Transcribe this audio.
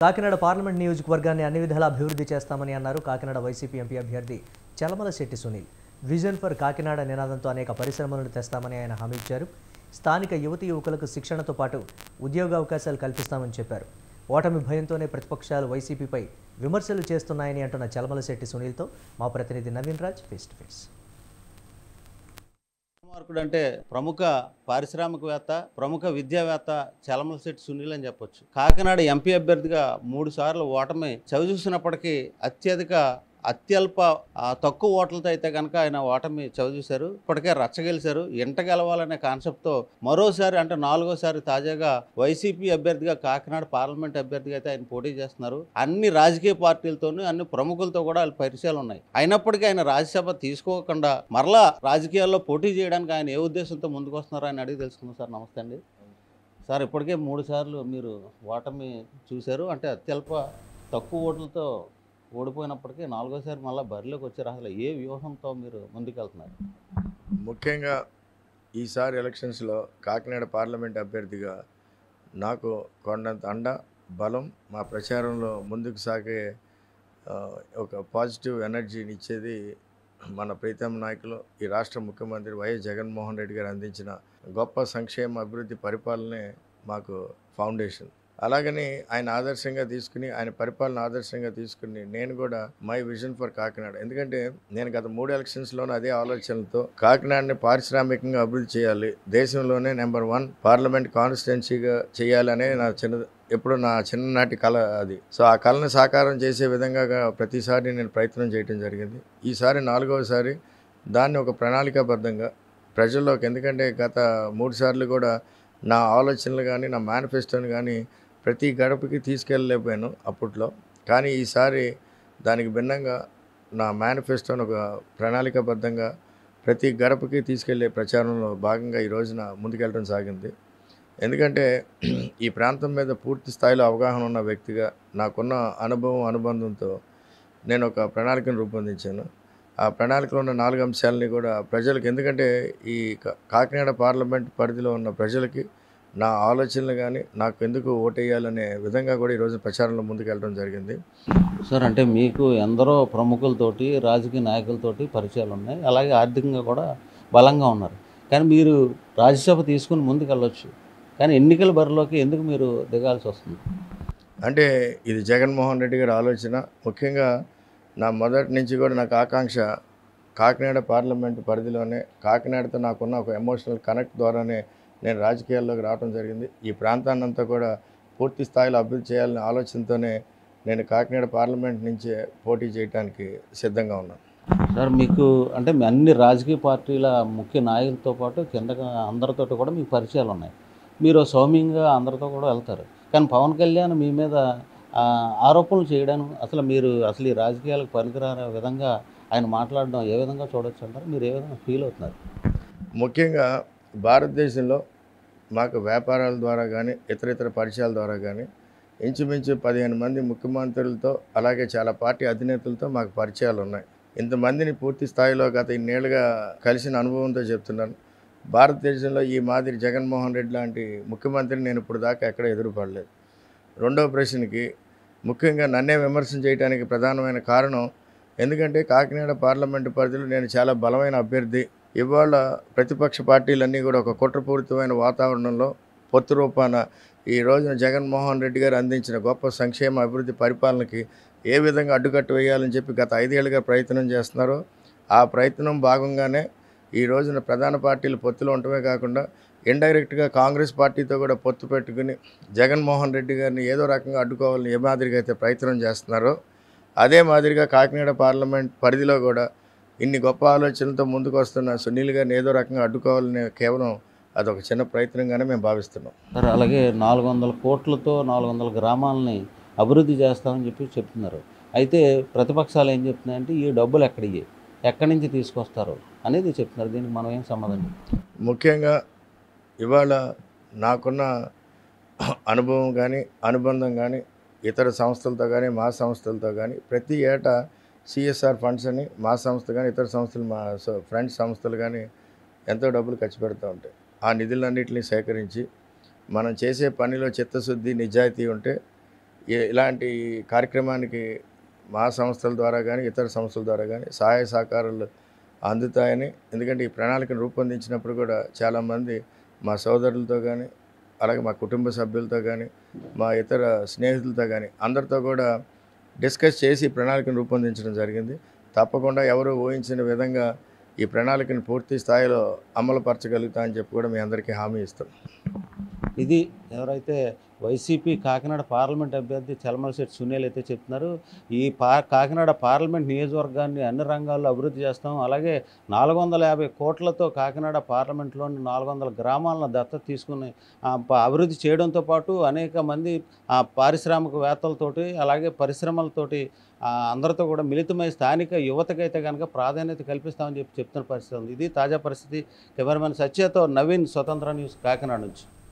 Kakinada parliament నియోజకవర్గాన్ని అన్ని విధాలా అభివృద్ధి చేస్తామని అన్నారు కాకినాడ వైసీపీ ఎంపీ అభ్యర్థి చలమలశెట్టి సునీల్. విజన్ ఫర్ కాకినాడ నినాదంతో అనేక పరిశ్రమలను తెస్తామని ఆయన హామీ ఇచ్చారు. స్థానిక యువతీ యువకులకు శిక్షణతో పాటు ఉద్యోగ అవకాశాలు కల్పిస్తామని చెప్పారు. ఓటమి భయంతోనే ప్రతిపక్షాలు వైసీపీపై విమర్శలు చేస్తున్నాయని అంటున్న చలమలశెట్టి సునీల్తో మా ప్రతినిధి Naveen Raj face to face. అంటే ప్రముఖ పారిశ్రామికవేత్త, ప్రముఖ విద్యావేత్త చలమలశెట్టి సునీల్ అని చెప్పొచ్చు. కాకినాడ ఎంపీ అభ్యర్థిగా 3 సార్లు ఓటమి చవిచూసినప్పటికీ అత్యల్ప తక్కువ ఓట్లతో అయితే కనుక ఆయన ఓటమి చవిచూశారు. ఇప్పటికే రచ్చగెలిశారు. ఇంట గెలవాలనే కాన్సెప్ట్తో మరోసారి అంటే 4వసారి తాజాగా వైసీపీ అభ్యర్థిగా కాకినాడ పార్లమెంట్ అభ్యర్థిగా అయితే ఆయన పోటీ చేస్తున్నారు. అన్ని రాజకీయ పార్టీలతోనూ అన్ని ప్రముఖులతో కూడా వాళ్ళ పరిచయాలు ఉన్నాయి. అయినప్పటికీ ఆయన రాజ్యసభ తీసుకోకుండా మరలా రాజకీయాల్లో పోటీ చేయడానికి ఆయన ఏ ఉద్దేశంతో ముందుకు వస్తున్నారో ఆయన అడిగి తెలుసుకుందాం. సార్ నమస్తే అండి. సార్ ఇప్పటికే 3 సార్లు మీరు ఓటమి చూశారు. అంటే తక్కువ ఓట్లతో ఓడిపోయినప్పటికీ 4వసారి మళ్ళీ బరిలోకి వచ్చారు. అసలు ఏ వ్యూహంతో మీరు ముందుకెళ్తున్నారు? ముఖ్యంగా ఈసారి ఎలక్షన్స్లో కాకినాడ పార్లమెంట్ అభ్యర్థిగా నాకు కొండంత అండ బలం, మా ప్రచారంలో ముందుకు సాగే ఒక పాజిటివ్ ఎనర్జీని ఇచ్చేది మన ప్రీతమ నాయకులు, ఈ రాష్ట్ర ముఖ్యమంత్రి వైఎస్ జగన్మోహన్ రెడ్డి గారు అందించిన గొప్ప సంక్షేమ అభివృద్ధి పరిపాలనే మాకు ఫౌండేషన్. అలాగని ఆయన ఆదర్శంగా తీసుకుని, ఆయన పరిపాలన ఆదర్శంగా తీసుకుని నేను కూడా మై విజన్ ఫర్ కాకినాడ, ఎందుకంటే నేను గత 3 ఎలక్షన్స్లోనూ అదే ఆలోచనలతో కాకినాడని పారిశ్రామికంగా అభివృద్ధి చేయాలి, దేశంలోనే నెంబర్ 1 పార్లమెంట్ కాన్స్టిట్యున్సీగా చేయాలనే ఎప్పుడు నా చిన్ననాటి కళ అది. సో ఆ కళను సాకారం చేసే విధంగా ప్రతిసారి నేను ప్రయత్నం చేయడం జరిగింది. ఈసారి 4వసారి దాన్ని ఒక ప్రణాళికాబద్ధంగా ప్రజల్లోకి, ఎందుకంటే గత 3 సార్లు కూడా నా ఆలోచనలు కానీ నా మేనిఫెస్టోని కానీ ప్రతి గడపకి తీసుకెళ్ళలేకపోయాను అప్పట్లో. కానీ ఈసారి దానికి భిన్నంగా నా మేనిఫెస్టోని ఒక ప్రణాళికాబద్ధంగా ప్రతి గడపకి తీసుకెళ్లే ప్రచారంలో భాగంగా ఈ రోజున ముందుకెళ్ళడం సాగింది. ఎందుకంటే ఈ ప్రాంతం మీద పూర్తి స్థాయిలో అవగాహన ఉన్న వ్యక్తిగా, నాకున్న అనుబంధంతో నేను ఒక ప్రణాళికను రూపొందించాను. ఆ ప్రణాళికలో ఉన్న 4 అంశాలని కూడా ప్రజలకు, ఎందుకంటే ఈ కాకినాడ పార్లమెంట్ పరిధిలో ఉన్న ప్రజలకి నా ఆలోచనలు కానీ నాకు ఎందుకు ఓటేయాలనే విధంగా కూడా ఈరోజు ప్రచారంలో ముందుకెళ్ళడం జరిగింది. సార్ అంటే మీకు ఎందరో ప్రముఖులతోటి, రాజకీయ నాయకులతోటి పరిచయాలు ఉన్నాయి, అలాగే ఆర్థికంగా కూడా బలంగా ఉన్నారు. కానీ మీరు రాజ్యసభ తీసుకుని ముందుకెళ్ళొచ్చు, కానీ ఎన్నికల బరిలోకి ఎందుకు మీరు దిగాల్సి వస్తుంది? అంటే ఇది జగన్మోహన్ రెడ్డి గారి ఆలోచన. ముఖ్యంగా నా మొదటి నుంచి కూడా నాకు ఆకాంక్ష కాకినాడ పార్లమెంటు పరిధిలోనే, కాకినాడతో నాకున్న ఒక ఎమోషనల్ కనెక్ట్ ద్వారానే నేను రాజకీయాల్లోకి రావడం జరిగింది. ఈ ప్రాంతాన్నంతా కూడా పూర్తి స్థాయిలో అభివృద్ధి చేయాలనే ఆలోచనతోనే నేను కాకినాడ పార్లమెంట్ నుంచి పోటీ చేయడానికి సిద్ధంగా ఉన్నాను. సార్ మీకు అంటే అన్ని రాజకీయ పార్టీల ముఖ్య నాయకులతో పాటు కిందగా అందరితో కూడా మీకు పరిచయాలు ఉన్నాయి. మీరు సౌమ్యంగా అందరితో కూడా వెళ్తారు. కానీ పవన్ కళ్యాణ్ మీ మీద ఆరోపణలు చేయడం, మీరు ఈ రాజకీయాలకు పనికిరాని విధంగా ఆయన మాట్లాడడం ఏ విధంగా చూడొచ్చు అంటారు? మీరు ఏ విధంగా ఫీల్ అవుతున్నారు? ముఖ్యంగా భారతదేశంలో మాకు వ్యాపారాల ద్వారా కానీ ఇతర పరిచయాల ద్వారా కానీ ఇంచుమించు 15 మంది ముఖ్యమంత్రులతో, అలాగే చాలా పార్టీ అధినేతలతో మాకు పరిచయాలు ఉన్నాయి. ఇంతమందిని పూర్తి స్థాయిలో గత ఇన్నేళ్లుగా కలిసిన అనుభవంతో చెప్తున్నాను. భారతదేశంలో ఈ మాదిరి జగన్మోహన్ రెడ్డి లాంటి ముఖ్యమంత్రిని నేను ఇప్పుడు దాకా ఎక్కడ ఎదురుపడలేదు. రెండవ ప్రశ్నకి ముఖ్యంగా నన్నే విమర్శన చేయడానికి ప్రధానమైన కారణం, ఎందుకంటే కాకినాడ పార్లమెంటు పరిధిలో నేను చాలా బలమైన అభ్యర్థి. ఇవాళ ప్రతిపక్ష పార్టీలన్నీ కూడా ఒక కుట్రపూరితమైన వాతావరణంలో పొత్తు రూపాన ఈ రోజున జగన్మోహన్ రెడ్డి గారు అందించిన గొప్ప సంక్షేమ అభివృద్ధి పరిపాలనకి ఏ విధంగా అడ్డుకట్ట వేయాలని చెప్పి గత 5 ఏళ్ళుగా ప్రయత్నం చేస్తున్నారో, ఆ ప్రయత్నం భాగంగానే ఈ రోజున ప్రధాన పార్టీలు పొత్తులో ఉండటమే కాకుండా ఇండైరెక్ట్గా కాంగ్రెస్ పార్టీతో కూడా పొత్తు పెట్టుకుని జగన్మోహన్ రెడ్డి గారిని ఏదో రకంగా అడ్డుకోవాలని ఏ మాదిరిగా అయితే ప్రయత్నం చేస్తున్నారో, అదే మాదిరిగా కాకినాడ పార్లమెంట్ పరిధిలో కూడా ఇన్ని గొప్ప ఆలోచనలతో ముందుకు వస్తున్న సునీల్ గారిని ఏదో రకంగా అడ్డుకోవాలని కేవలం అదొక చిన్న ప్రయత్నంగానే మేము భావిస్తున్నాం. సార్ అలాగే 400 కోట్లతో 400 గ్రామాలని అభివృద్ధి చేస్తామని చెప్తున్నారు. అయితే ప్రతిపక్షాలు ఏం చెప్తున్నాయంటే ఈ డబ్బులు ఎక్కడి నుంచి తీసుకొస్తారు అనేది చెప్తున్నారు. దీనికి మనం ఏం సమాధానం? ముఖ్యంగా ఇవాళ నాకున్న అనుభవం కానీ అనుబంధం కానీ ఇతర సంస్థలతో కానీ మా సంస్థలతో కానీ ప్రతి ఏటా సిఎస్ఆర్ ఫండ్స్ అని మా సంస్థ కానీ ఇతర సంస్థలు, మా ఫ్రెండ్స్ సంస్థలు కానీ ఎంతో డబ్బులు ఖర్చు పెడుతూ ఉంటాయి. ఆ నిధులన్నింటినీ సేకరించి మనం చేసే పనిలో చిత్తశుద్ధి, నిజాయితీ ఉంటే ఇలాంటి కార్యక్రమానికి మా సంస్థల ద్వారా కానీ ఇతర సంస్థల ద్వారా కానీ సహాయ సహకారాలు అందుతాయని, ఎందుకంటే ఈ ప్రణాళికను రూపొందించినప్పుడు కూడా చాలామంది మా సోదరులతో కానీ, అలాగే మా కుటుంబ సభ్యులతో కానీ, మా ఇతర స్నేహితులతో కానీ అందరితో కూడా డిస్కస్ చేసి ఈ ప్రణాళికను రూపొందించడం జరిగింది. తప్పకుండా ఎవరు ఊహించిన విధంగా ఈ ప్రణాళికను పూర్తి స్థాయిలో అమలుపరచగలుగుతా అని చెప్పి కూడా మీ అందరికీ హామీ ఇస్తాం. ఇది ఎవరైతే వైసీపీ కాకినాడ పార్లమెంట్ అభ్యర్థి చలమలశెట్టి సునీల్ అయితే చెప్తున్నారు. ఈ కాకినాడ పార్లమెంట్ నియోజకవర్గాన్ని అన్ని రంగాల్లో అభివృద్ధి చేస్తాం, అలాగే 450 కోట్లతో కాకినాడ పార్లమెంట్లోని 400 గ్రామాలను దత్తత తీసుకుని అభివృద్ధి చేయడంతో పాటు అనేక మంది పారిశ్రామికవేత్తలతోటి అలాగే పరిశ్రమలతోటి అందరితో కూడా మిళితమై స్థానిక యువతకైతే కనుక ప్రాధాన్యత కల్పిస్తామని చెప్తున్న పరిస్థితి ఉంది. ఇది తాజా పరిస్థితి. కెమెరామెన్ సత్యతో నవీన్, స్వతంత్ర న్యూస్, కాకినాడ నుంచి.